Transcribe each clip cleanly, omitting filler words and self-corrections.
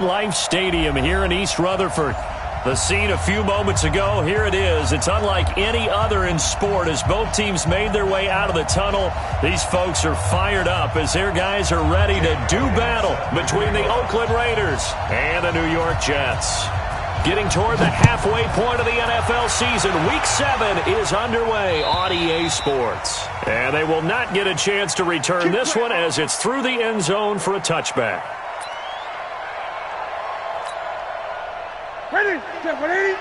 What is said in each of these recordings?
Life Stadium here in East Rutherford. The scene a few moments ago, here it is. It's unlike any other in sport as both teams made their way out of the tunnel. These folks are fired up as their guys are ready to do battle between the Oakland Raiders and the New York Jets. Getting toward the halfway point of the NFL season, Week 7 is underway on EA Sports. And they will not get a chance to return this one as it's through the end zone for a touchback. Ready? Get ready.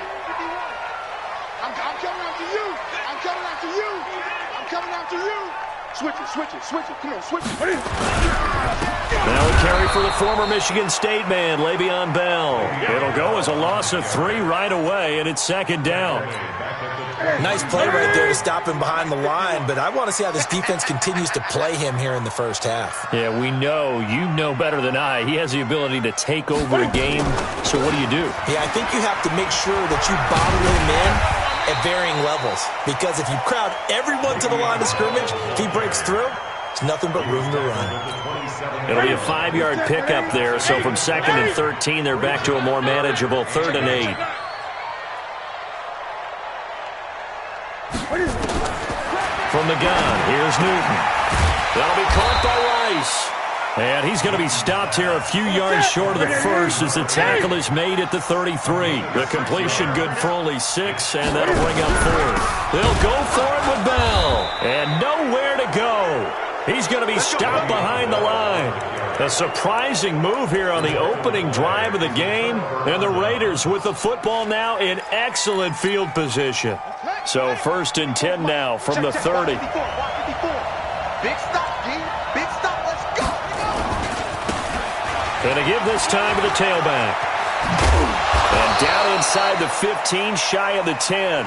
I'm coming after you. I'm coming after you. I'm coming after you. Switch it. Come on, switch it. Ready? Now a carry for the former Michigan State man, Le'Veon Bell. It'll go as a loss of 3 right away, and it's second down. Nice play right there to stop him behind the line, but I want to see how this defense continues to play him here in the first half. Yeah, we know. You know better than I. He has the ability to take over a game, so what do you do? Yeah, I think you have to make sure that you bottle him in at varying levels, because if you crowd everyone to the line of scrimmage, if he breaks through, it's nothing but room to run. It'll be a 5-yard pickup there, so from 2nd and 13, they're back to a more manageable 3rd and 8. From the gun, here's Newton. That'll be caught by Rice. And he's going to be stopped here a few yards short of the first as the tackle is made at the 33. The completion good for only 6, and that'll bring up 4th. They'll go for it with Bell. And nowhere to go. He's going to be stopped behind the line. A surprising move here on the opening drive of the game. And the Raiders with the football now in excellent field position. So 1st and 10 now from the 30. Big stop, G. Big stop. Let's go. And to give this time to the tailback. And down inside the 15, shy of the 10.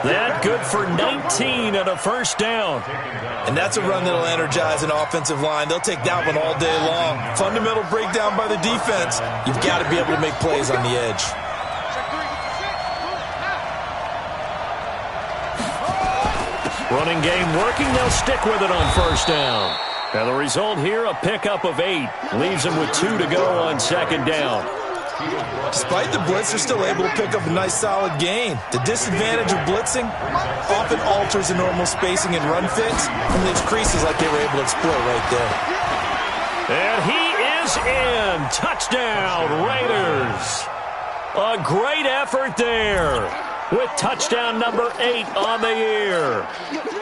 That good for 19 and a first down. And that's a run that'll energize an offensive line. They'll take that one all day long. Fundamental breakdown by the defense. You've got to be able to make plays on the edge. Running game working. They'll stick with it on first down. And the result here, a pickup of 8. Leaves them with 2 to go on second down. Despite the blitz, they're still able to pick up a nice solid gain. The disadvantage of blitzing often alters the normal spacing and run fits and leaves creases like they were able to exploit right there. And he is in. Touchdown, Raiders. A great effort there with touchdown number 8 on the year.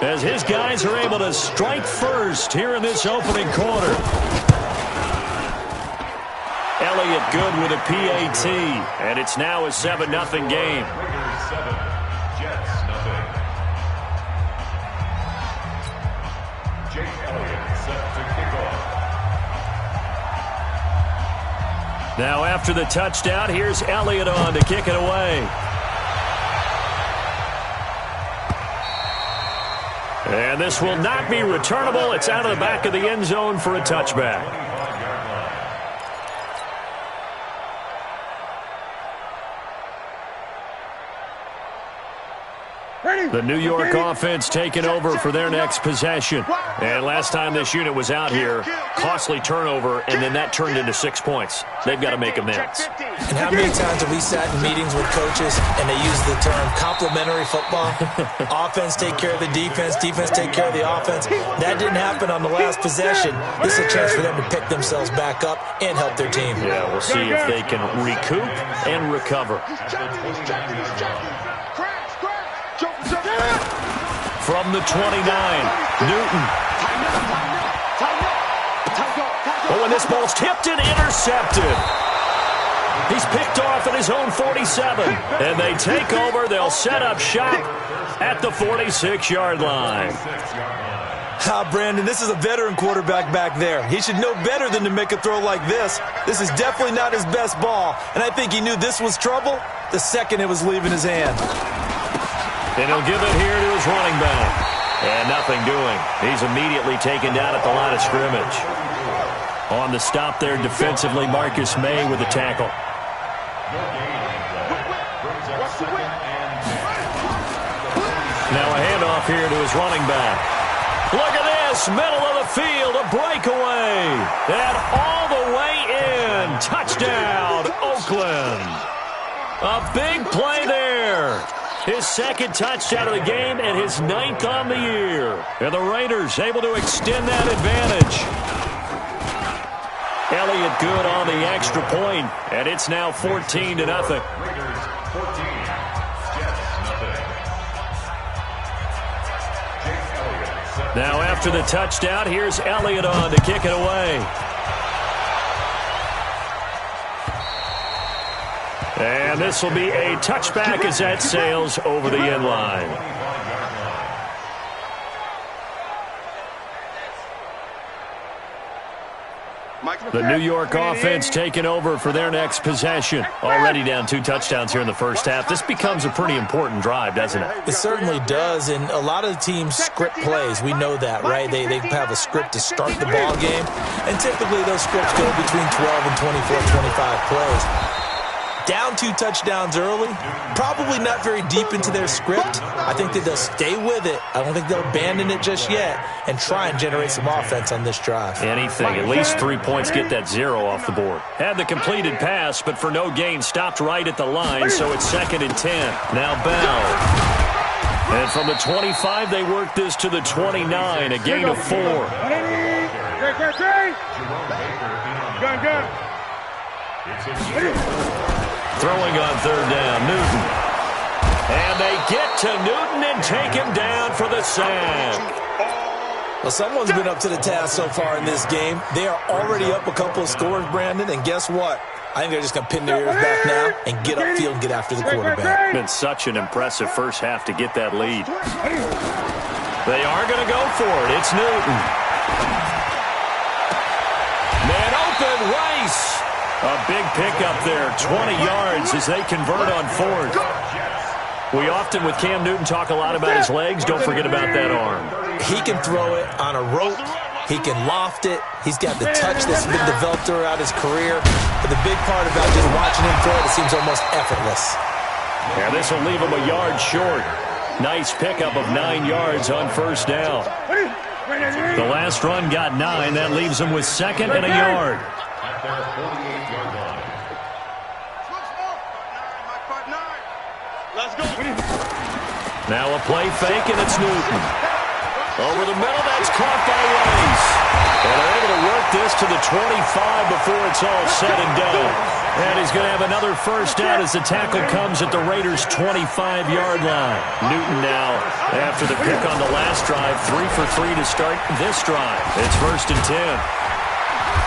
As his guys are able to strike first here in this opening quarter. Elliott good with a PAT, and it's now a 7-0 game. Raiders 7, Jets 0. Jake Elliott set to kick off. Now after the touchdown, here's Elliott on to kick it away. And this will not be returnable. It's out of the back of the end zone for a touchback. The New York offense taking over for their next possession. And last time this unit was out here, costly turnover, and then that turned into 6 points. They've got to make amends. And how many times have we sat in meetings with coaches and they use the term complementary football? Offense take care of the defense, defense take care of the offense. That didn't happen on the last possession. This is a chance for them to pick themselves back up and help their team. Yeah, we'll see if they can recoup and recover. From the 29, Newton. Oh, and this ball's tipped and intercepted. He's picked off at his own 47. And they take over. They'll set up shop at the 46-yard line. Brandon, this is a veteran quarterback back there. He should know better than to make a throw like this. This is definitely not his best ball. And I think he knew this was trouble the second it was leaving his hand. And he'll give it here to his running back. And nothing doing. He's immediately taken down at the line of scrimmage. On the stop there defensively, Marcus May with the tackle. Now a handoff here to his running back. Look at this. across middle of the field, a breakaway, and all the way in. Touchdown, Oakland. A big play there. His second touchdown of the game and his 9th on the year. And the Raiders able to extend that advantage. Elliott good on the extra point, and it's now 14-0. Raiders 14, Jets nothing. Jake Elliott set. Now after the touchdown, here's Elliott on to kick it away. And this will be a touchback as that sails over the end line. The New York offense taking over for their next possession. Already down 2 touchdowns here in the first half. This becomes a pretty important drive, doesn't it? It certainly does, and a lot of the teams script plays. We know that, right? They have a script to start the ball game, and typically those scripts go between 12 and 24, 25 plays. Down 2 touchdowns early, probably not very deep into their script. I think that they'll stay with it. I don't think they'll abandon it just yet and try and generate some offense on this drive. Anything. At least 3 points, get that 0 off the board. Had the completed pass, but for no gain, stopped right at the line, so it's 2nd and 10. Now Bell. And from the 25, they work this to the 29, a gain of 4. Throwing on 3rd down, Newton. And they get to Newton and take him down for the sack. Well, someone's been up to the task so far in this game. They are already up a couple of scores, Brandon, and guess what? I think they're just going to pin their ears back now and get upfield and get after the quarterback. Been such an impressive first half to get that lead. They are going to go for it. It's Newton. Man open, Rice. A big pickup there, 20 yards as they convert on 4th. We often, with Cam Newton, talk a lot about his legs. Don't forget about that arm. He can throw it on a rope. He can loft it. He's got the touch that's been developed throughout his career. But the big part about just watching him throw it, it seems almost effortless. Yeah, this will leave him a yard short. Nice pickup of 9 yards on 1st down. The last run got 9. That leaves him with 2nd and a yard. At their 48-yard line. Let's go. Now a play fake, and it's Newton. Over the middle, that's caught by Rice. And they're able to work this to the 25 before it's all said and done. And he's going to have another first down as the tackle comes at the Raiders' 25-yard line. Newton now, after the pick on the last drive, 3 for 3 to start this drive. It's 1st and 10.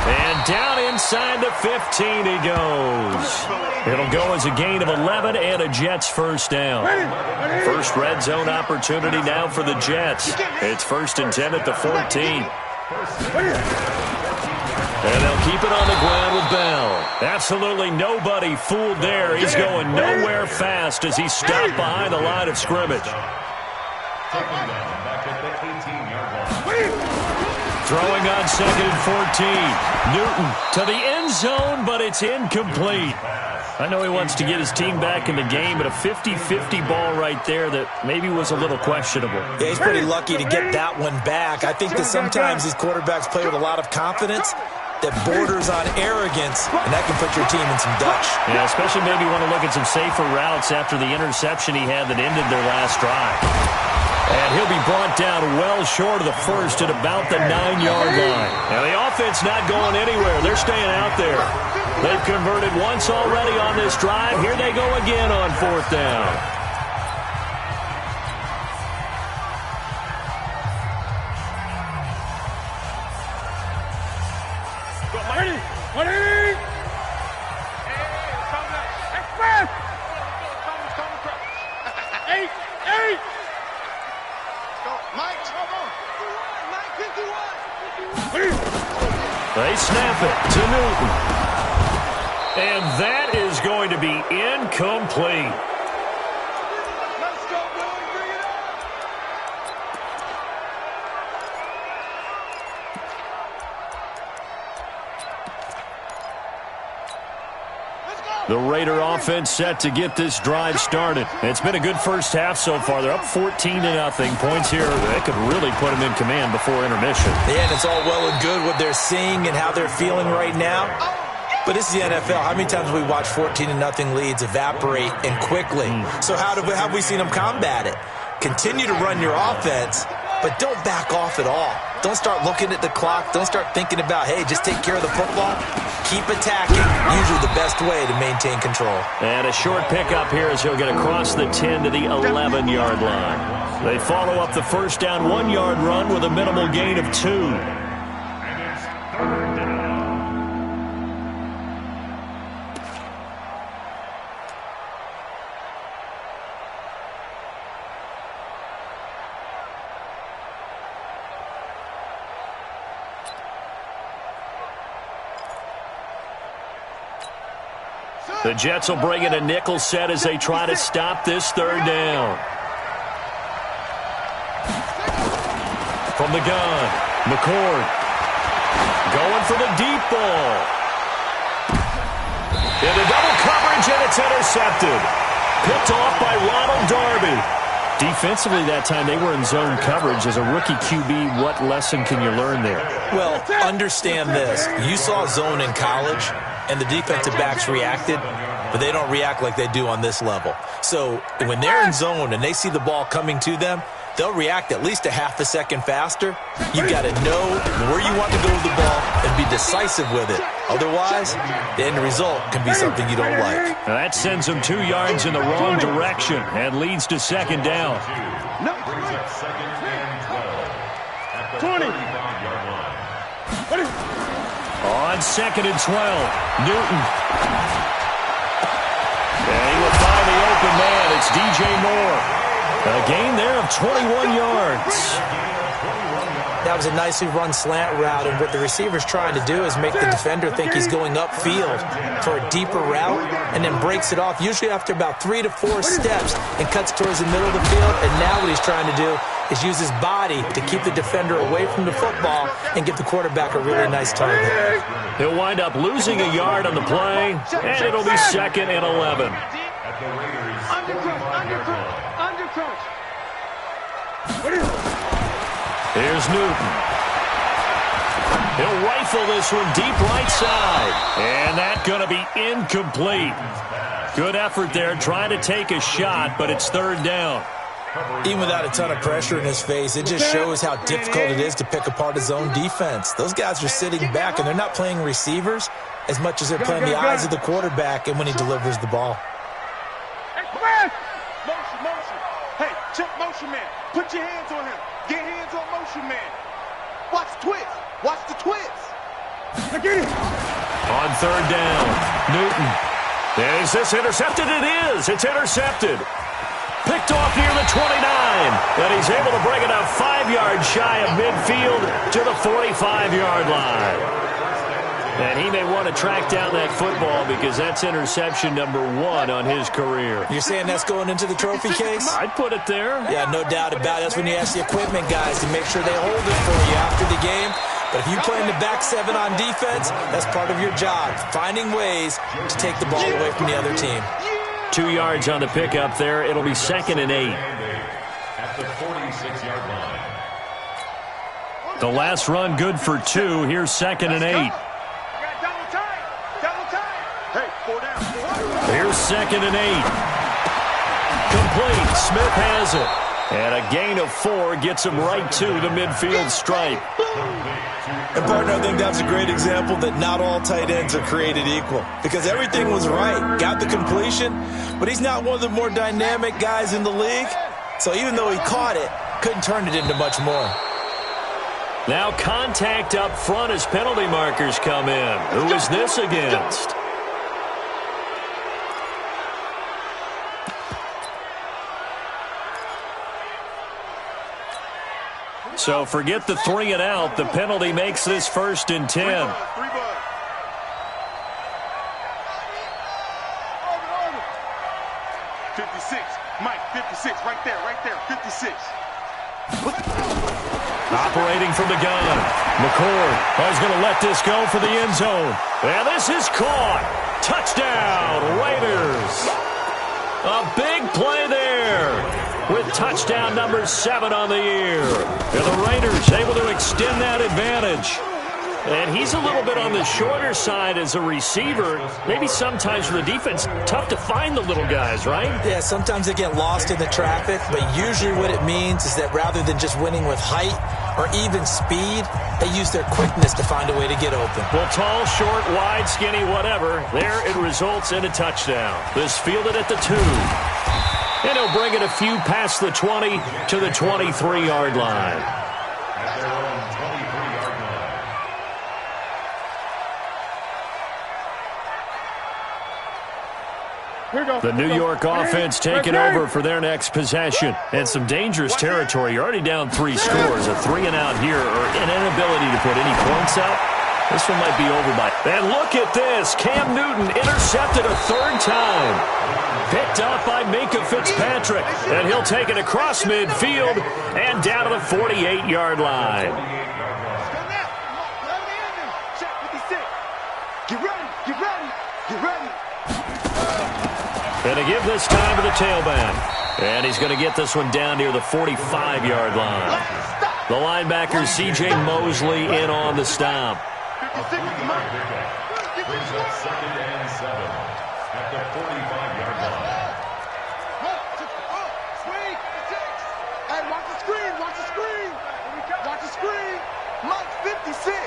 And down inside the 15 he goes. It'll go as a gain of 11 and a Jets first down. First red zone opportunity now for the Jets. It's 1st and 10 at the 14. And they'll keep it on the ground with Bell. Absolutely nobody fooled there. He's going nowhere fast as he stopped behind the line of scrimmage. Taken down back at the 18-yard line. Throwing on 2nd and 14. Newton to the end zone, but it's incomplete. I know he wants to get his team back in the game, but a 50-50 ball right there that maybe was a little questionable. Yeah, he's pretty lucky to get that one back. I think that sometimes these quarterbacks play with a lot of confidence that borders on arrogance, and that can put your team in some Dutch. Yeah, especially maybe want to look at some safer routes after the interception he had that ended their last drive. And he'll be brought down well short of the first at about the 9-yard line. Now the offense not going anywhere. They're staying out there. They've converted once already on this drive. Here they go again on 4th down. They snap it to Newton. And that is going to be incomplete. Let's go, Billy. Bring it up. Let's go. The Raider offense set to get this drive started. It's been a good first half so far. They're up 14-0. Points here that could really put them in command before intermission. Yeah, and it's all well and good what they're seeing and how they're feeling right now. But this is the NFL. How many times have we watched 14-0 leads evaporate and quickly? So how have we seen them combat it? Continue to run your offense, but don't back off at all. Don't start looking at the clock. Don't start thinking about, hey, just take care of the football. Keep attacking. Usually the best way to maintain control. And a short pickup here as he'll get across the 10 to the 11-yard line. They follow up the first down 1-yard run with a minimal gain of 2. And it's third down. The Jets will bring in a nickel set as they try to stop this third down. From the gun, McCord going for the deep ball. Into double coverage, and it's intercepted. Picked off by Ronald Darby. Defensively that time, they were in zone coverage. As a rookie QB, what lesson can you learn there? Well, understand this. You saw zone in college, and the defensive backs reacted, but they don't react like they do on this level. So when they're in zone and they see the ball coming to them, they'll react at least a half a second faster. You've got to know where you want to go with the ball and be decisive with it. Otherwise, the end result can be something you don't like. Now that sends them 2 yards in the wrong direction and leads to second down. Brings up second and 12 at the 35-yard line. On second and 12, Newton. And he will find the open man. It's DJ Moore. A gain there of 21 yards. That was a nicely run slant route, and what the receiver's trying to do is make the defender think he's going upfield for a deeper route and then breaks it off, usually after about 3 to 4 steps, and cuts towards the middle of the field. And now what he's trying to do is use his body to keep the defender away from the football and give the quarterback a really nice target. He'll wind up losing a yard on the play, and it'll be second and 11. At the Raiders' 35-yard line. Here's Newton. He'll rifle this one deep right side. And that's going to be incomplete. Good effort there, trying to take a shot, but it's third down. Even without a ton of pressure in his face, it just shows how difficult it is to pick apart his own defense. Those guys are sitting back, and they're not playing receivers as much as they're playing the eyes of the quarterback and when he delivers the ball. Motion. Hey, check motion man. Put your hands on him. Get hands on motion man. Watch twist. Watch the twist. On third down, Newton. Is this intercepted? It is. It's intercepted. Picked off near the 29. And he's able to bring it up 5 yards shy of midfield to the 45-yard line. And he may want to track down that football because that's interception number 1 on his career. You're saying that's going into the trophy case? I'd put it there. Yeah, no doubt about it. That's when you ask the equipment guys to make sure they hold it for you after the game. But if you play in the back 7 on defense, that's part of your job, finding ways to take the ball away from the other team. 2 yards on the pickup there. It'll be second and 8. At the 46-yard line. The last run good for 2. Here's second and 8. Here's second and 8. Complete. Smith has it. And a gain of 4 gets him right to the midfield stripe. And, partner, I think that's a great example that not all tight ends are created equal. Because everything was right. Got the completion, but he's not one of the more dynamic guys in the league. So even though he caught it, couldn't turn it into much more. Now contact up front as penalty markers come in. Who is this against? So forget the 3 and out. The penalty makes this first and 10. 56. Mike, 56. Right there. 56. Operating from the gun. McCord is going to let this go for the end zone. And this is caught. Touchdown, A big play there with touchdown number 7 on the year. And the Raiders able to extend that advantage. And he's a little bit on the shorter side as a receiver. Maybe sometimes for the defense, tough to find the little guys, right? Yeah, sometimes they get lost in the traffic, but usually what it means is that rather than just winning with height or even speed, they use their quickness to find a way to get open. Well, tall, short, wide, skinny, whatever, there it results in a touchdown. This fielded at the 2. And he'll bring it a few past the 20 to the 23-yard line. The New York offense taking over for their next possession. And some dangerous territory. You're already down 3 scores. A 3-and-out here, or an inability to put any points up. This one might be over by. And look at this. Cam Newton intercepted a 3rd time. Picked up by Minkah Fitzpatrick. And he'll take it across midfield and down to the 48-yard line. Get ready, get ready, get ready. And to give this time to the tailback. And he's going to get this one down near the 45-yard line. The linebacker, C.J. Mosley, in on the stop. Brings up 2nd and 7 at the 45-yard line. Hey, watch the screen, watch the screen. Watch the screen. Mike's 56.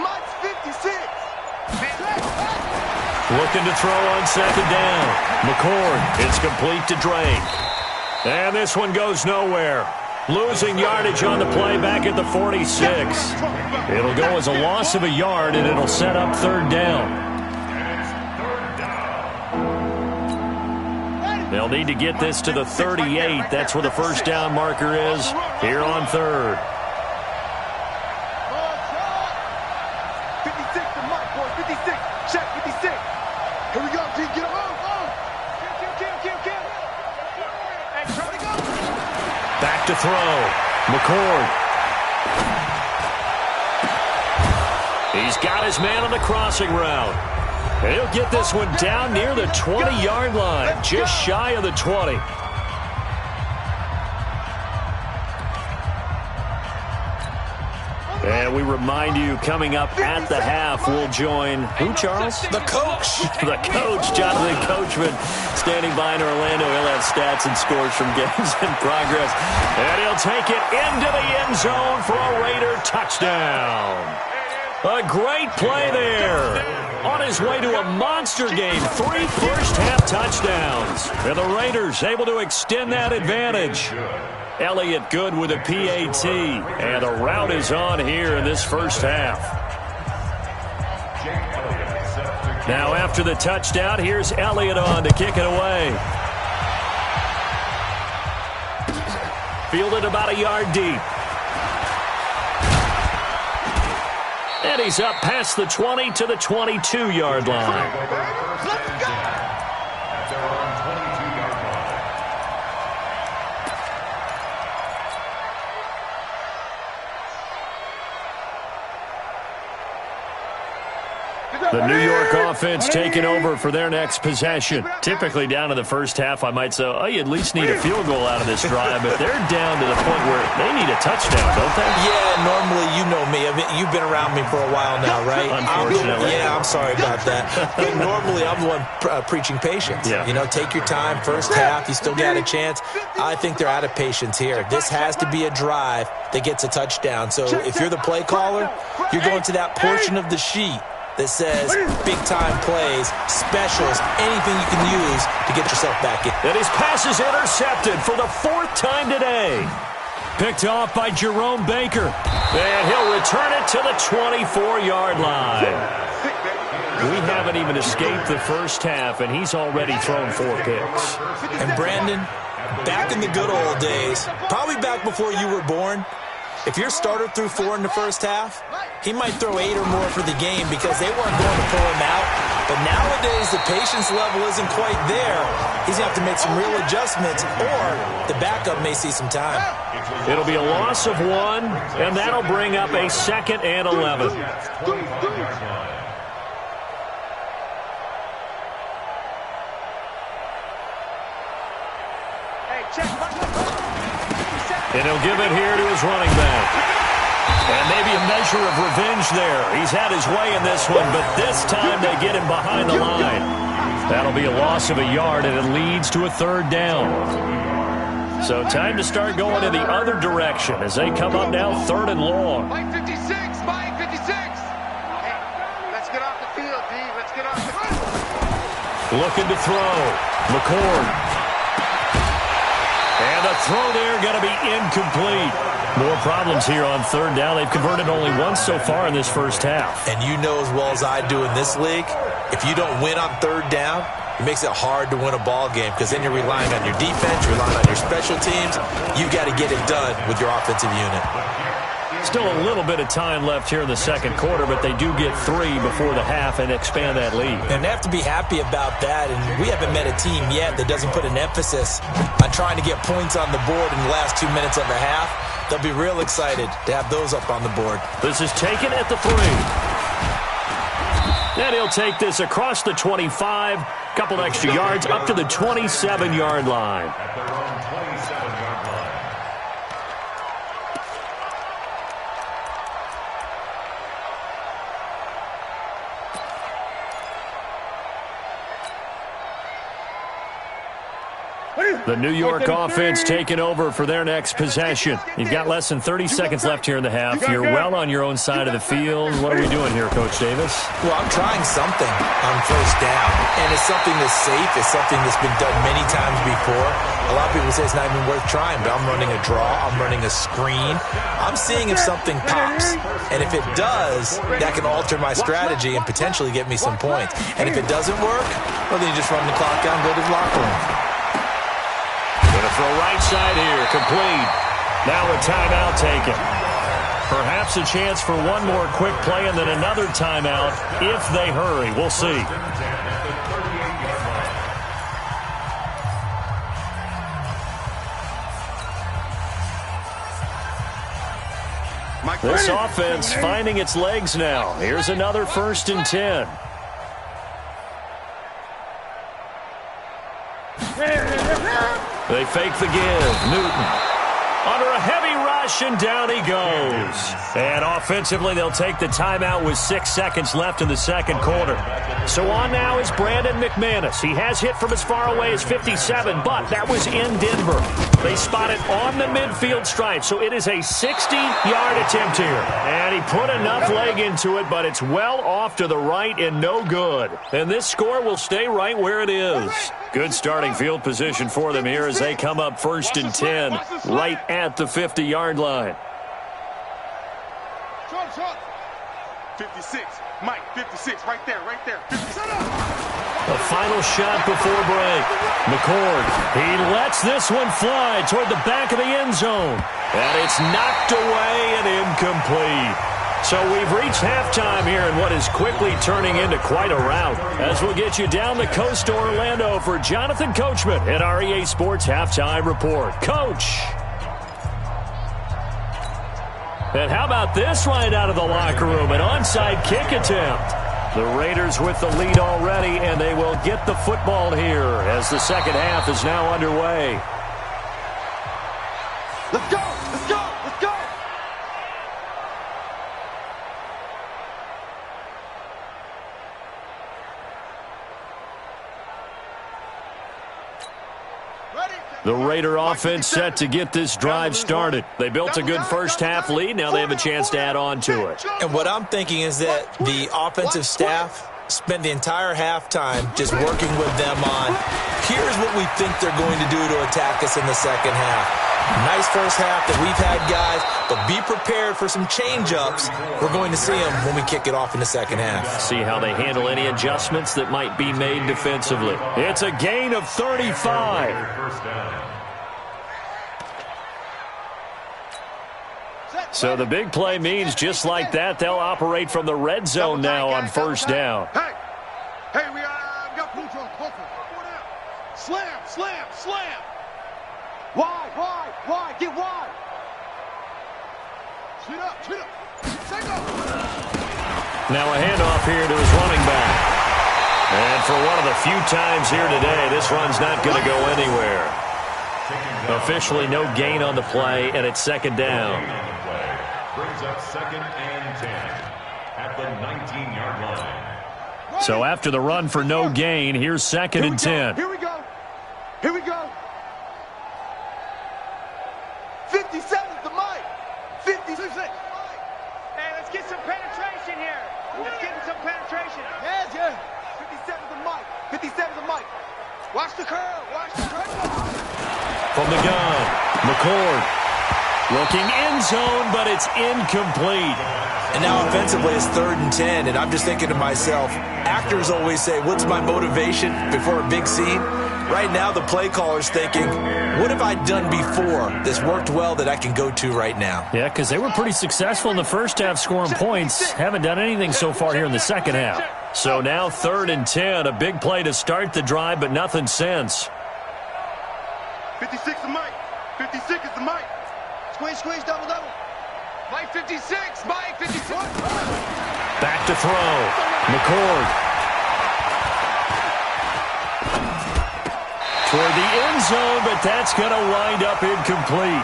Mike's 56. Looking to throw on 2nd down. McCord, it's complete to Drake. And this one goes nowhere. Losing yardage on the play back at the 46. It'll go as a loss of a yard, and it'll set up 3rd down. They'll need to get this to the 38. That's where the 1st down marker is here on 3rd. 56 to Mike, boy, 56. Check 56. Here we go, G. Get him on. Kill. Hey, try to go. Back to throw. McCord. He's got his man on the crossing route. And he'll get this one down near the 20-yard line, just shy of the 20. And we remind you, coming up at the half, we'll join, who, Charles? The coach. The coach, Jonathan Coachman, standing by in Orlando. He'll have stats and scores from games in progress. And he'll take it into the end zone for a Raider touchdown. A great play there. On his way to a monster game, 3 first-half touchdowns. And the Raiders able to extend that advantage. Elliott good with a PAT. And the route is on here in this first half. Now after the touchdown, here's Elliott on to kick it away. Fielded about a yard deep. And he's up past the 20 to the 22-yard line. Let's go. The New York offense taking over for their next possession. Typically down to the first half, I might say, oh, you at least need a field goal out of this drive, but they're down to the point where they need a touchdown, don't they? Yeah, normally, you know me. I mean, you've been around me for a while now, right? Unfortunately. I'm sorry about that. But normally, I'm the one preaching patience. Yeah. You know, take your time. First half, you still got a chance. I think they're out of patience here. This has to be a drive that gets a touchdown. So if you're the play caller, you're going to that portion of the sheet that says big-time plays, specials, anything you can use to get yourself back in. And his pass is intercepted for the 4th time today. Picked off by Jerome Baker. And he'll return it to the 24-yard line. We haven't even escaped the first half, and he's already thrown 4 picks. And Brandon, back in the good old days, probably back before you were born, if your starter threw 4 in the first half, he might throw 8 or more for the game because they weren't going to pull him out. But nowadays, the patience level isn't quite there. He's going to have to make some real adjustments, or the backup may see some time. It'll be a loss of 1, and that'll bring up a 2nd and 11. And he'll give it here to his running back. And maybe a measure of revenge there. He's had his way in this one, but this time they get him behind the line. That'll be a loss of a yard, and it leads to a third down. So time to start going in the other direction as they come up now third and long. Mike 56, Mike 56. Hey, let's get off the field, D. Let's get off the field. Looking to throw. McCord. And the throw there going to be incomplete. More problems here on third down. They've converted only once so far in this first half. And you know as well as I do in this league, if you don't win on third down, it makes it hard to win a ball game because then you're relying on your defense, you're relying on your special teams. You've got to get it done with your offensive unit. Still a little bit of time left here in the second quarter, but they do get 3 before the half and expand that lead. And they have to be happy about that, and we haven't met a team yet that doesn't put an emphasis on trying to get points on the board in the last 2 minutes of the half. They'll be real excited to have those up on the board. This is taken at the 3. And he'll take this across the 25, couple extra yards up to the 27-yard line. At their own 27-yard line. The New York offense taking over for their next possession. You've got less than 30 seconds left here in the half. You're well on your own side of the field. What are we doing here, Coach Davis? Well, I'm trying something on first down, and it's something that's safe. It's something that's been done many times before. A lot of people say it's not even worth trying, but I'm running a draw. I'm running a screen. I'm seeing if something pops, and if it does, that can alter my strategy and potentially get me some points. And if it doesn't work, well, then you just run the clock down, go to the locker room. Going to throw right side here, complete. Now a timeout taken. Perhaps a chance for one more quick play and then another timeout if they hurry. We'll see. This offense finding its legs now. Here's another 1st and 10. They fake the give. Newton under a heavy rush, and down he goes. And offensively, they'll take the timeout with 6 seconds left in the second quarter. So on now is Brandon McManus. He has hit from as far away as 57, but that was in Denver. They spot it on the midfield stripe, so it is a 60-yard attempt here. And he put enough leg into it, but it's well off to the right and no good. And this score will stay right where it is. Good starting field position for them here as they come up 1st and 10, right at the 50-yard line. 56, Mike, 56, right there, 56. A final shot before break. McCord, he lets this one fly toward the back of the end zone. And it's knocked away and incomplete. So we've reached halftime here in what is quickly turning into quite a rout. As we'll get you down the coast to Orlando for Jonathan Coachman at our EA Sports Halftime Report. Coach. And how about this right out of the locker room? An onside kick attempt. The Raiders with the lead already, and they will get the football here as the second half is now underway. Let's go, let's go, let's go. The Raider offense set to get this drive started. They built a good first half lead. Now they have a chance to add on to it. And what I'm thinking is that the offensive staff spent the entire halftime just working with them on, here's what we think they're going to do to attack us in the second half. Nice first half that we've had, guys, but be prepared for some change-ups. We're going to see them when we kick it off in the second half. See how they handle any adjustments that might be made defensively. It's a gain of 35. So the big play means just like that, they'll operate from the red zone now on first down. Hey, we got Pujo. Slam, slam, slam. Wide, get wide. Shoot up. Take off. Now a handoff here to his running back. And for one of the few times here today, this run's not going to go anywhere. Officially no gain on the play, and it's second down. Brings up second and 10 at the 19-yard line. So after the run for no gain, here's second and 10. Here we go. Here we go. 57's the mic. 56. Hey, let's get some penetration here. Let's get some penetration. Yeah. 57's the mic. 57's the mic. Watch the curl. Watch the curl. From the gun, McCord looking end zone, but it's incomplete. And now offensively it's 3rd and 10, and I'm just thinking to myself, actors always say, what's my motivation before a big scene? Right now the play caller's thinking, what have I done before that's worked well that I can go to right now? Yeah, because they were pretty successful in the first half scoring points. Haven't done anything so far here in the second half. So now 3rd and 10, a big play to start the drive, but nothing since. 56 is the mic. 56 is the mic. Squeeze, double. Mike 56, Mike 56. Back to throw. McCord. Toward the end zone, but that's going to wind up incomplete.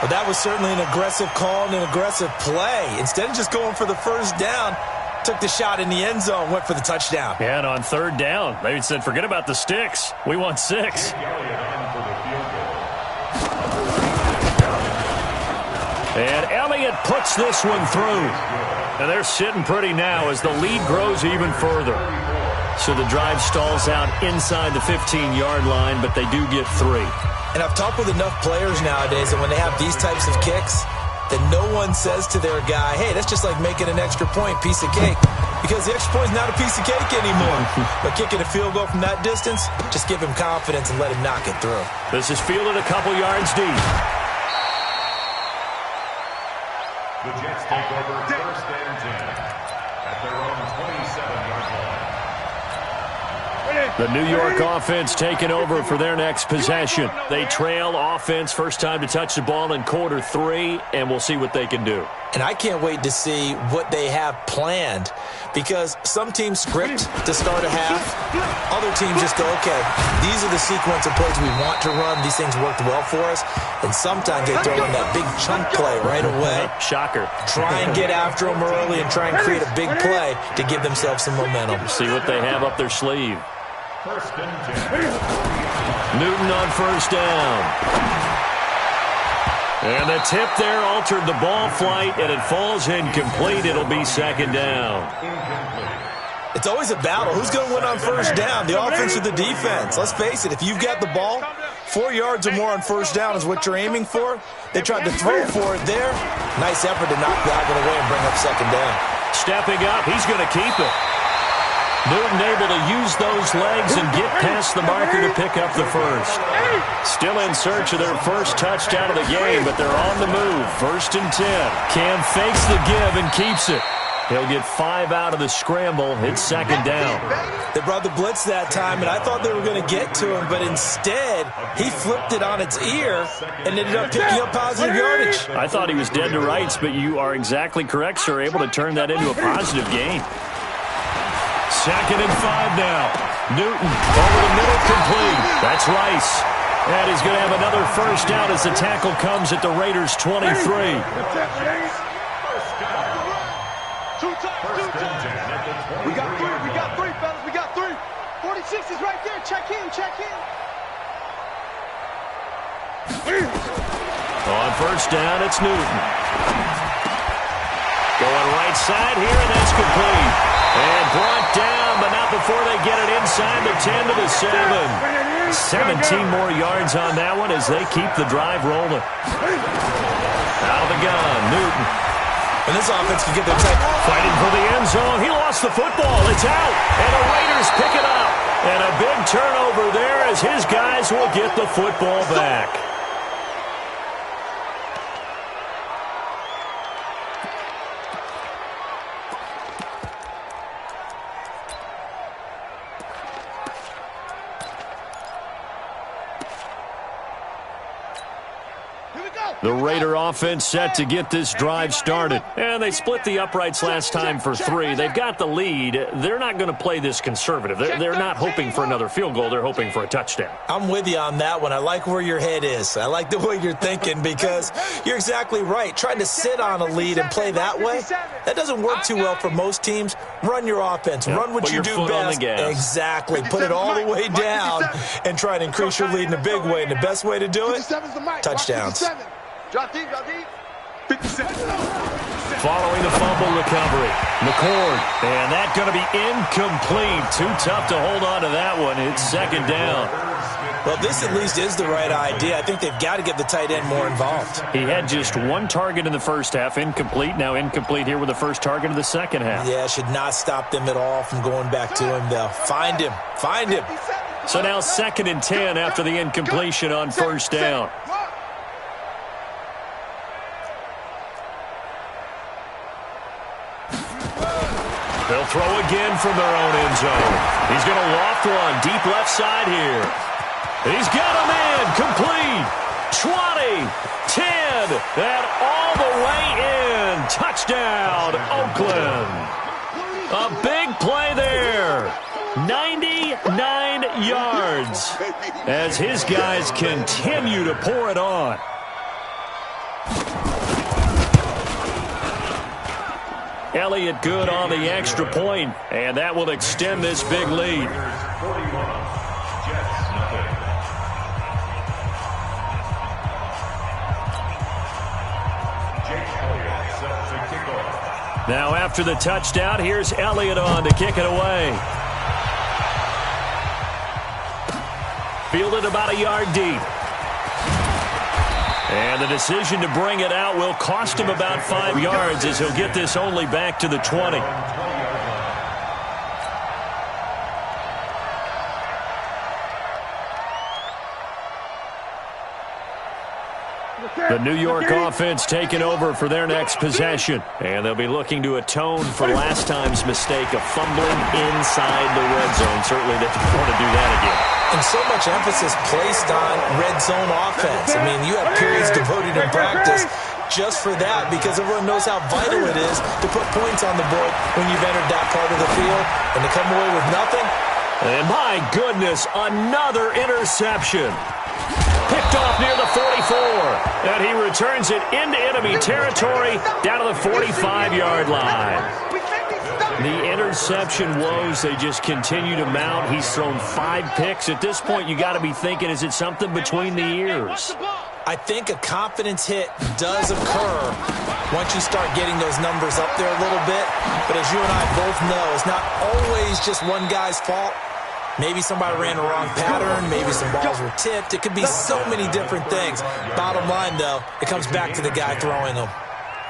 Well, that was certainly an aggressive call and an aggressive play. Instead of just going for the first down, took the shot in the end zone, went for the touchdown. Yeah, and on 3rd down, they said, forget about the sticks. We want 6. And Elliott puts this one through. And they're sitting pretty now as the lead grows even further. So the drive stalls out inside the 15-yard line, but they do get 3. And I've talked with enough players nowadays that when they have these types of kicks, that no one says to their guy, hey, that's just like making an extra point, piece of cake. Because the extra point is not a piece of cake anymore. But kicking a field goal from that distance, just give him confidence and let him knock it through. This is fielded a couple yards deep. The Jets take over 1st and 10 at their own 27-yard line. The New York offense taking over for their next possession. They trail offense first time to touch the ball in quarter 3, and we'll see what they can do. And I can't wait to see what they have planned, because some teams script to start a half. Other teams just go, okay, these are the sequence of plays we want to run. These things worked well for us. And sometimes they throw in that big chunk play right away. Shocker. Try and get after them early and try and create a big play to give themselves some momentum. See what they have up their sleeve. 1st and 10. Newton on 1st down. And the tip there altered the ball flight, and it falls incomplete. It'll be 2nd down. It's always a battle. Who's going to win on 1st down, the offense or the defense? Let's face it, if you've got the ball, 4 yards or more on 1st down is what you're aiming for. They tried to throw for it there. Nice effort to knock that one away and bring up 2nd down. Stepping up, he's going to keep it. Newton able to use those legs and get past the marker to pick up the first. Still in search of their first touchdown of the game, but they're on the move. 1st and 10. Cam fakes the give and keeps it. He'll get 5 out of the scramble. It's 2nd down. They brought the blitz that time, and I thought they were going to get to him, but instead, he flipped it on its ear and ended up picking up positive yardage. I thought he was dead to rights, but you are exactly correct, sir. Able to turn that into a positive gain. 2nd and 5 now. Newton over the middle, complete. That's Rice. And he's going to have another first down as the tackle comes at the Raiders' 23. We got 3, fellas. We got 3. 46 is right there. Check in. On 1st down, it's Newton. Going right side here, and that's complete. And brought down, but not before they get it inside the 10 to the 7. 17 more yards on that one as they keep the drive rolling. Out of the gun, Newton. And this offense can get their take. Fighting for the end zone. He lost the football. It's out. And the Raiders pick it up. And a big turnover there as his guys will get the football back. Here we go. The Raider offense set to get this drive started. And they split the uprights last time for 3. They've got the lead. They're not going to play this conservative. They're not hoping for another field goal. They're hoping for a touchdown. I'm with you on that one. I like where your head is. I like the way you're thinking because you're exactly right. Trying to sit on a lead and play that way, that doesn't work too well for most teams. Run your offense. Run what you do best. Exactly. Put it all the way down and try to increase your lead in a big way. And the best way to do it, touchdowns. Drop deep, drop deep. 57. Following the fumble recovery, McCord, and that's going to be incomplete. Too tough to hold on to that one. It's second down. Well, this at least is the right idea. I think they've got to get the tight end more involved. He had just 1 target in the first half, incomplete. Now incomplete here with the first target of the second half. Yeah, should not stop them at all from going back to him, though. Find him. Find him. So now 2nd and 10 after the incompletion on first down. They'll throw again from their own end zone. He's going to loft one deep left side here. He's got a man complete. 20, 10, and all the way in. Touchdown, Oakland. A big play there. 99 yards as his guys continue to pour it on. Elliott good on the extra point, and that will extend this big lead. Now after the touchdown, here's Elliott on to kick it away. Fielded about a yard deep. And the decision to bring it out will cost him about 5 yards as he'll get this only back to the 20. The New York offense taking over for their next possession. And they'll be looking to atone for last time's mistake of fumbling inside the red zone. Certainly they don't want to do that again. And so much emphasis placed on red zone offense. I mean, you have periods devoted in practice just for that because everyone knows how vital it is to put points on the board when you've entered that part of the field. And to come away with nothing. And my goodness, another interception. Picked off near the 44. And he returns it into enemy territory down to the 45-yard line. The interception woes, they just continue to mount. He's thrown 5 picks. At this point, you got to be thinking, is it something between the ears? I think a confidence hit does occur once you start getting those numbers up there a little bit. But as you and I both know, it's not always just one guy's fault. Maybe somebody ran the wrong pattern. Maybe some balls were tipped. It could be so many different things. Bottom line, though, it comes back to the guy throwing them.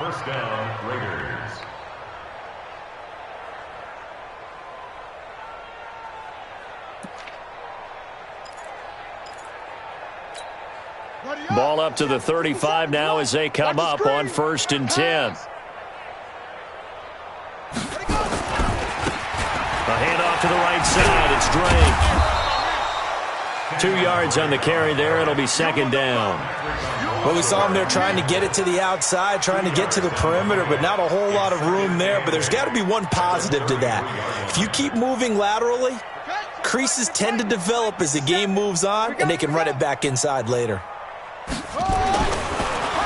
First down, Raiders. Ball up to the 35 now as they come up on 1st and 10. A handoff to the right side. It's Drake. 2 yards on the carry there. It'll be second down. Well, we saw him there trying to get it to the outside, trying to get to the perimeter, but not a whole lot of room there. But there's got to be one positive to that. If you keep moving laterally, creases tend to develop as the game moves on, and they can run it back inside later.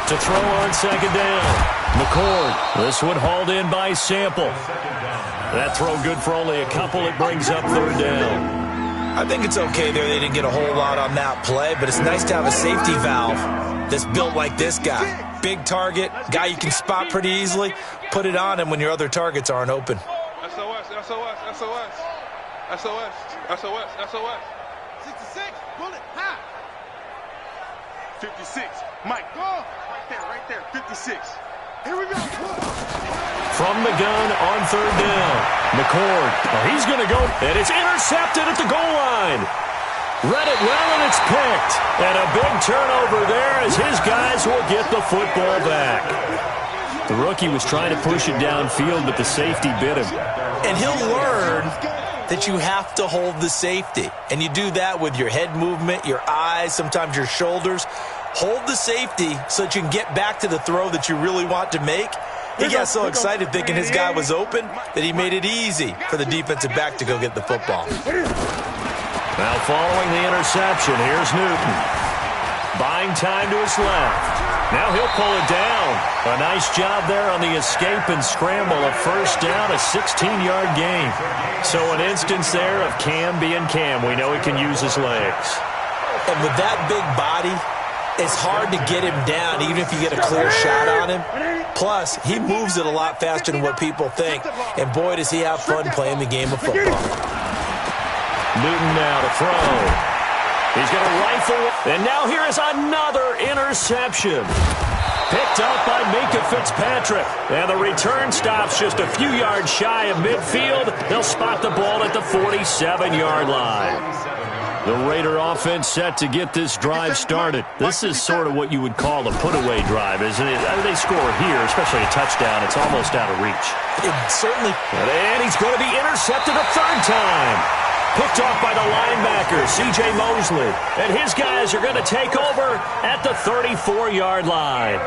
To throw on second down. McCord. This one hauled in by Sample. That throw good for only a couple. It brings up 3rd down. I think it's okay there. They didn't get a whole lot on that play, but it's nice to have a safety valve that's built like this guy. Big target, guy you can spot pretty easily. Put it on him when your other targets aren't open. SOS, SOS, SOS. SOS, SOS, SOS. 66, bullet, high. 56, Mike, go. Right there, 56. Here we go. From the gun on 3rd down. McCord. Oh, he's going to go, and it's intercepted at the goal line. Read it well, and it's picked. And a big turnover there as his guys will get the football back. The rookie was trying to push it downfield, but the safety bit him. And he'll learn that you have to hold the safety. And you do that with your head movement, your eyes, sometimes your shoulders. hold the safety so that you can get back to the throw that you really want to make. He got so excited thinking his guy was open that he made it easy for the defensive back to go get the football. Now following the interception, here's Newton. Buying time to his left. Now he'll pull it down. A nice job there on the escape and scramble. A first down, a 16-yard gain. So an instance there of Cam being Cam. We know he can use his legs. And with that big body, it's hard to get him down even if you get a clear shot on him. Plus, he moves it a lot faster than what people think. And boy, does he have fun playing the game of football. Newton now to throw. He's going to rifle, and now here is another interception. Picked up by Minka Fitzpatrick, and the return stops just a few yards shy of midfield. They'll spot the ball at the 47-yard line. The Raider offense set to get this drive started. This is sort of what you would call a put-away drive, isn't it? They score here, especially a touchdown. It's almost out of reach. It certainly. And he's going to be intercepted a third time. Picked off by the linebacker, C.J. Mosley. And his guys are going to take over at the 34-yard line.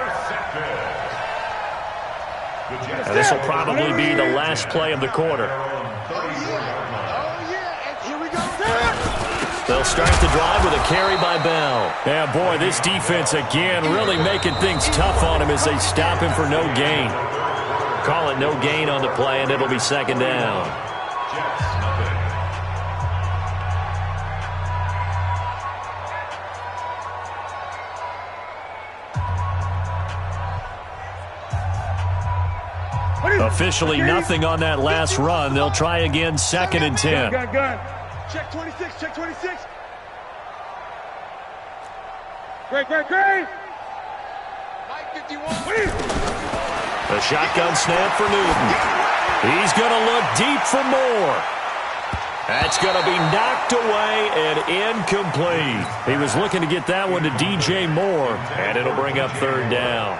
And this will probably be the last play of the quarter. They'll start the drive with a carry by Bell. Yeah, boy, this defense again really making things tough on him as they stop him for no gain. Call it no gain on the play, and it'll be second down. Officially nothing on that last run. They'll try again, 2nd and 10. Gun. Check 26, check 26. Great. Mike 51. The shotgun snap for Newton. He's going to look deep for more. That's going to be knocked away and incomplete. He was looking to get that one to DJ Moore, and it'll bring up third down.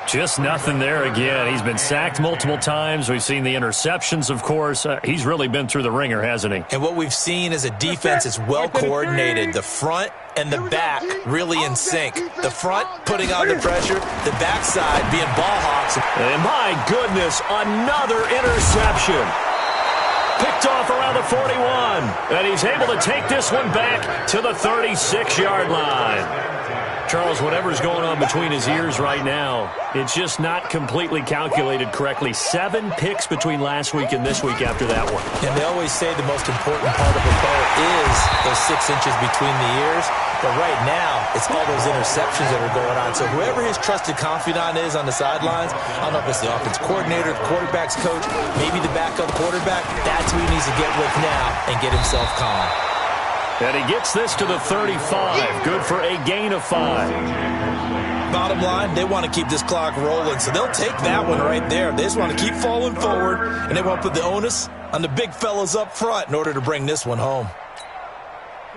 Just nothing there again. He's been sacked multiple times. We've seen the interceptions, of course. He's really been through the ringer, hasn't he? And what we've seen is a defense that's well coordinated. The front and the back really in sync. The front putting on the pressure, the backside being ball hawks. And my goodness, another interception. Picked off around the 41. And he's able to take this one back to the 36-yard line. Charles, whatever's going on between his ears right now, it's just not completely calculated correctly. 7 picks between last week and this week after that one. And they always say the most important part of a bow is those 6 inches between the ears. But right now, it's all those interceptions that are going on. So whoever his trusted confidant is on the sidelines, I don't know if it's the offense coordinator, the quarterback's coach, maybe the backup quarterback, that's who he needs to get with now and get himself calm. And he gets this to the 35. Good for a gain of 5. Bottom line, they want to keep this clock rolling, so they'll take that one right there. They just want to keep falling forward, and they want to put the onus on the big fellas up front in order to bring this one home.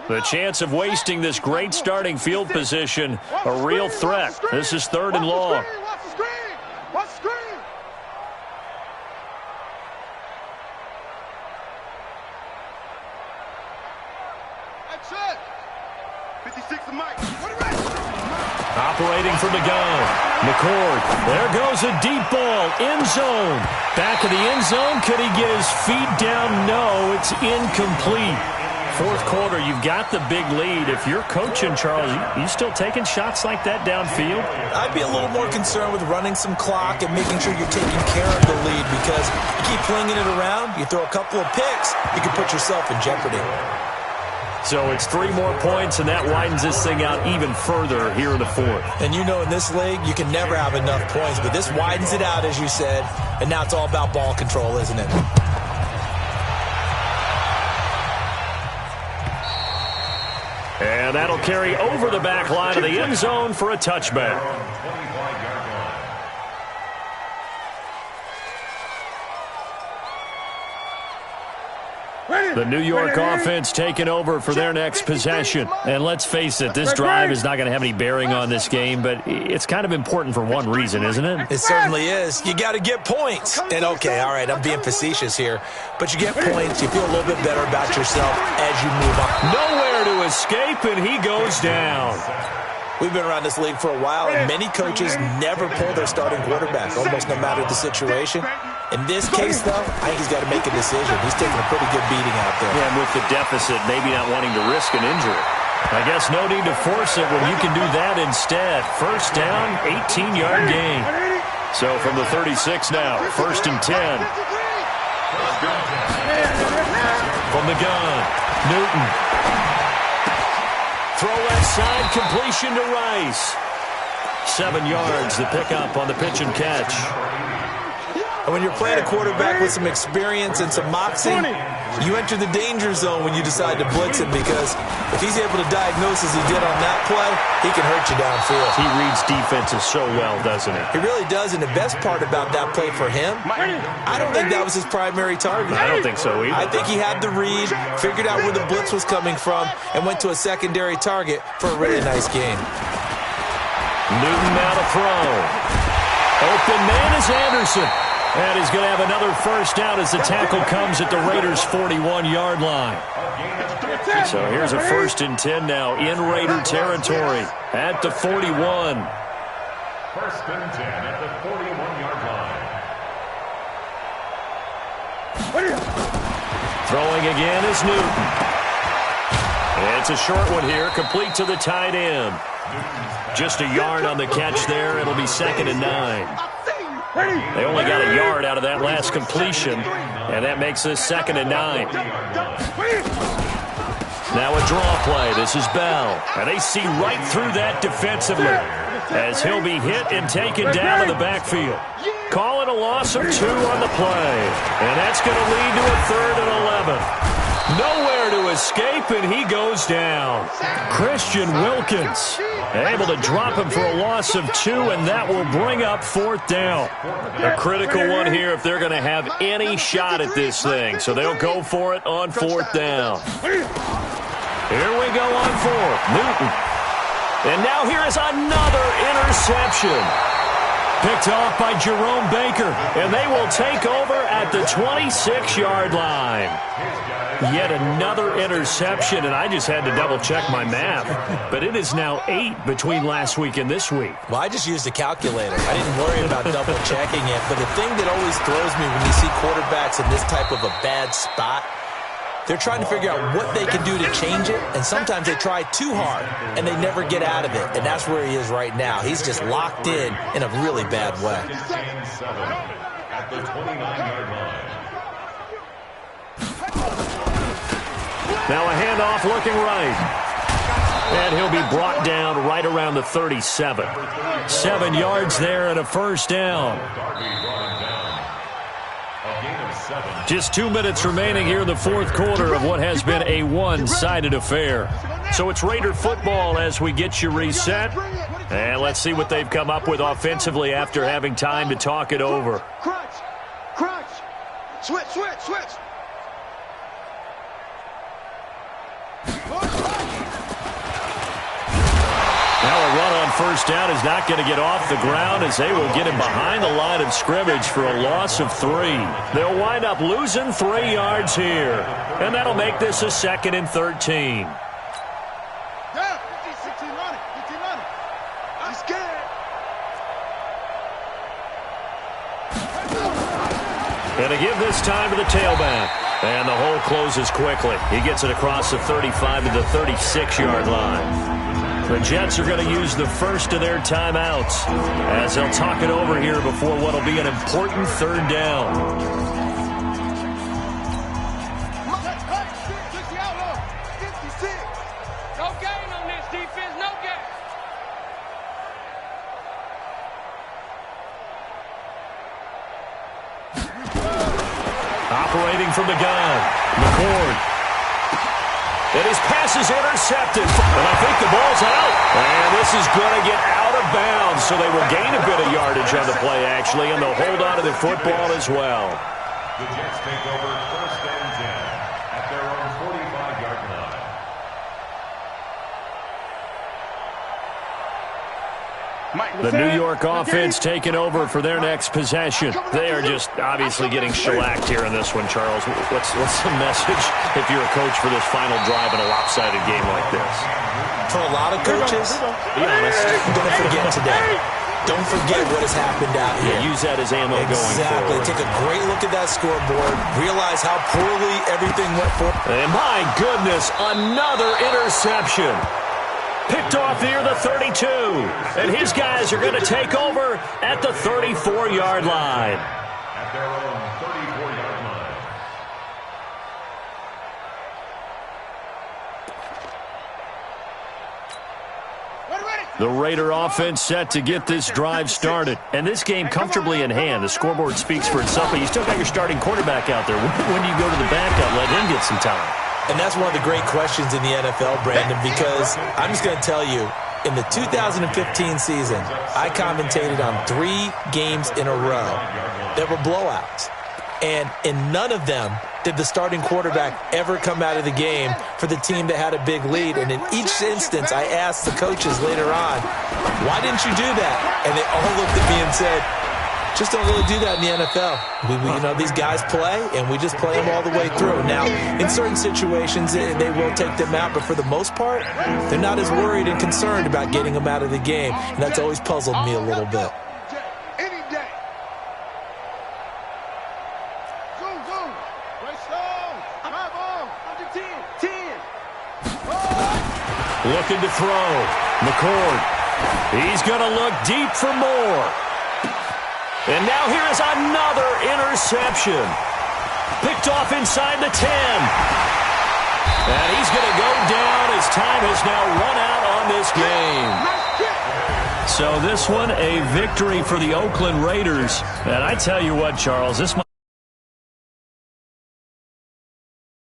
The chance of wasting this great starting field position, a real threat. This is 3rd and long. Watch the screen! Watch the screen! That's it! 56 of Mike. Operating from the gun. McCord. There goes a deep ball. End zone. Back of the end zone. Could he get his feet down? No, it's incomplete. 4th quarter, you've got the big lead. If you're coaching, Charles, you still taking shots like that downfield? I'd be a little more concerned with running some clock and making sure you're taking care of the lead, because you keep flinging it around, you throw a couple of picks, you can put yourself in jeopardy. So it's 3 more points, and that widens this thing out even further here in the 4th. And you know in this league, you can never have enough points, but this widens it out, as you said, and now it's all about ball control, isn't it? And that'll carry over the back line of the end zone for a touchback. The New York offense taking over for their next possession. And let's face it, this drive is not going to have any bearing on this game, but it's kind of important for one reason, isn't it? It certainly is. You got to get points. And okay, all right, I'm being facetious here, but you get points, you feel a little bit better about yourself as you move on. Nowhere to escape, and he goes down. We've been around this league for a while, and many coaches never pull their starting quarterback, almost no matter the situation. In this case, though, I think he's got to make a decision. He's taking a pretty good beating out there. Yeah, and with the deficit, maybe not wanting to risk an injury. I guess no need to force it when you can do that instead. First down, 18-yard gain. So from the 36 now, 1st and 10. From the gun, Newton. Throw left side, completion to Rice. 7 yards, the pickup on the pitch and catch. And when you're playing a quarterback with some experience and some moxie, you enter the danger zone when you decide to blitz him, because if he's able to diagnose as he did on that play, he can hurt you downfield. He reads defenses so well, doesn't he? He really does, and the best part about that play for him, I don't think that was his primary target. I don't think so either. I think he had the read, figured out where the blitz was coming from, and went to a secondary target for a really nice game. Newton now to throw. Open man is Anderson. And he's going to have another first down as the tackle comes at the Raiders' 41-yard line. So here's a 1st and 10 now in Raider territory at the 41. 1st and 10 at the 41-yard line. Throwing again is Newton. And it's a short one here, complete to the tight end. Just a yard on the catch there. It'll be 2nd and 9. They only got a yard out of that last completion, and that makes this 2nd and 9. Now a draw play. This is Bell, and they see right through that defensively as he'll be hit and taken down in the backfield. Call it a loss of 2 on the play, and that's going to lead to a 3rd and 11. Nowhere to escape, and he goes down. Christian Wilkins able to drop him for a loss of 2, and that will bring up 4th down. A critical one here if they're going to have any shot at this thing. So they'll go for it on 4th down. Here we go on 4th. Newton. And now here is another interception. Picked off by Jerome Baker, and they will take over at the 26-yard line. Yet another interception, and I just had to double-check my math. But it is now 8 between last week and this week. Well, I just used a calculator. I didn't worry about double-checking it. But the thing that always throws me when you see quarterbacks in this type of a bad spot, they're trying to figure out what they can do to change it, and sometimes they try too hard, and they never get out of it. And that's where he is right now. He's just locked in a really bad way. At the 29-yard line. Now a handoff looking right. And he'll be brought down right around the 37. 7 yards there and a first down. Just 2 minutes remaining here in the 4th quarter of what has been a one-sided affair. So it's Raider football as we get you reset. And let's see what they've come up with offensively after having time to talk it over. Crunch. Crunch. Switch. Now a run on first down is not going to get off the ground as they will get him behind the line of scrimmage for a loss of 3. They'll wind up losing 3 yards here. And that'll make this a 2nd and 13. Yeah, 15 on it. I'm scared. And to give this time to the tailback. And the hole closes quickly. He gets it across the 35 to the 36-yard line. The Jets are going to use the first of their timeouts as they'll talk it over here before what will be an important 3rd down. No gain on this defense, no gain. Operating from the gun, McCord. And his pass is intercepted. And I think the ball's out. And this is going to get out of bounds. So they will gain a bit of yardage on the play, actually, and they'll hold on to the football as well. The Jets take over 1st and 10 at their own 45-yard line. The New York offense taking over for their next possession. They are just obviously getting shellacked here in this one, Charles. What's the message if you're a coach for this final drive in a lopsided game like this? For a lot of coaches, be honest, don't forget today. Don't forget what has happened out here. Yeah, use that as ammo going forward. Exactly. Take a great look at that scoreboard. Realize how poorly everything went for. And my goodness, another interception. Picked off near the 32. And his guys are going to take over at the 34-yard line. At their own 34-yard line. The Raider offense set to get this drive started. And this game comfortably in hand. The scoreboard speaks for itself, but you still got your starting quarterback out there. When do you go to the backup, let him get some time? And that's one of the great questions in the NFL, Brandon, because I'm just going to tell you, in the 2015 season, I commentated on 3 games in a row that were blowouts. And in none of them did the starting quarterback ever come out of the game for the team that had a big lead. And in each instance, I asked the coaches later on, why didn't you do that? And they all looked at me and said, just don't really do that in the NFL. You know, these guys play, and we just play them all the way through. Now, in certain situations, they will take them out, but for the most part, they're not as worried and concerned about getting them out of the game. And that's always puzzled me a little bit. Any day. Zoom, zoom. Right slow. Drive on. Under 10. 10. Looking to throw. McCord. He's going to look deep for more. And now here is another interception. Picked off inside the 10. And he's going to go down. His time has now run out on this game. So this one, a victory for the Oakland Raiders. And I tell you what, Charles, this might